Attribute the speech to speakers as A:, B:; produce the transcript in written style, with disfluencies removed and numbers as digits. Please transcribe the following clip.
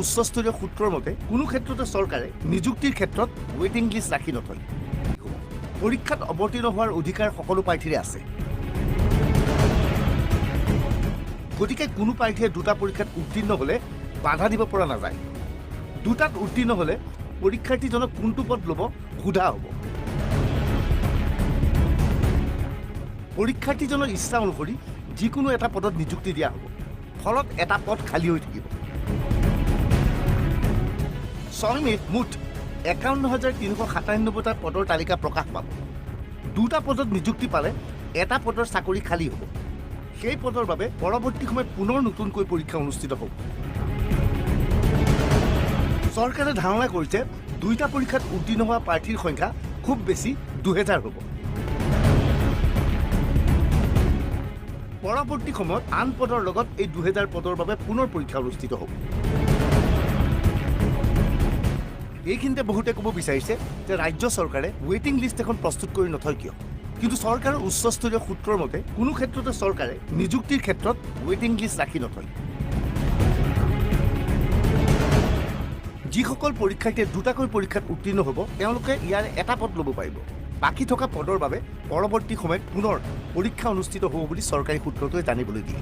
A: উচ্চস্তৰীয় সূত্ৰৰ মতে কোনো ক্ষেত্ৰতে চৰকাৰে নিযুক্তিৰ ক্ষেত্ৰত ৱেটিং লিষ্ট ৰাখি নথয়। পৰীক্ষাত অৱতীৰ্ণ হোৱাৰ অধিকাৰ সকলো প্ৰাৰ্থীৰে আছে। গতিকে কোনো প্ৰাৰ্থীয়ে দুটা পৰীক্ষাত উত্তীৰ্ণ হ'লে বাধা দিব পৰা নাযায়। দুটাত উত্তীৰ্ণ হ'লে পৰীক্ষাৰ্থীজনক কোনটো পদ ল'ব সোধা হ'ব। পৰীক্ষাৰ্থীজনৰ ইচ্ছা অনুসৰি যিকোনো এটা পদত নিযুক্তি দিয়া হ'ব। ফলত এটা পদ খালী হৈ থাকিব। 6 মে'ত মুঠ 51,397টা পদৰ তালিকা প্ৰকাশ পাব। দুটা পদত নিযুক্তি পালে এটা পদৰ চাকৰি খালী হ'ব। সেই পদৰ বাবে পৰৱৰ্তী সময়ত পুনৰ নতুনকৈ পৰীক্ষা অনুষ্ঠিত হ'ব। চৰকাৰে ধাৰণা কৰিছে দুইটা পৰীক্ষাত উত্তীৰ্ণ হোৱা প্ৰাৰ্থীৰ সংখ্যা খুব বেছি 2000 হ'ব। পৰৱৰ্তী সময়ত আন পদৰ লগত এই 2000 পদৰ বাবে পুনৰ পৰীক্ষা অনুষ্ঠিত হ'ব। এইখিনিতে বহুতে ক'ব বিচাৰিছে যে ৰাজ্য চৰকাৰে ৱেটিং লিষ্ট এখন প্ৰস্তুত কৰি নথয় কিয়? কিন্তু চৰকাৰৰ উচ্চস্তৰীয় সূত্ৰৰ মতে কোনো ক্ষেত্ৰতে চৰকাৰে নিযুক্তিৰ ক্ষেত্ৰত ৱেটিং লিষ্ট ৰাখি নথয়। যিসকল পৰীক্ষাৰ্থীয়ে দুটাকৈ পৰীক্ষাত উত্তীৰ্ণ হ'ব তেওঁলোকে ইয়াৰ এটা পদ ল'ব পাৰিব। বাকী থকা পদৰ বাবে পৰৱৰ্তী সময়ত পুনৰ পৰীক্ষা অনুষ্ঠিত হ'ব বুলি চৰকাৰী সূত্ৰটোৱে জানিবলৈ দিয়ে।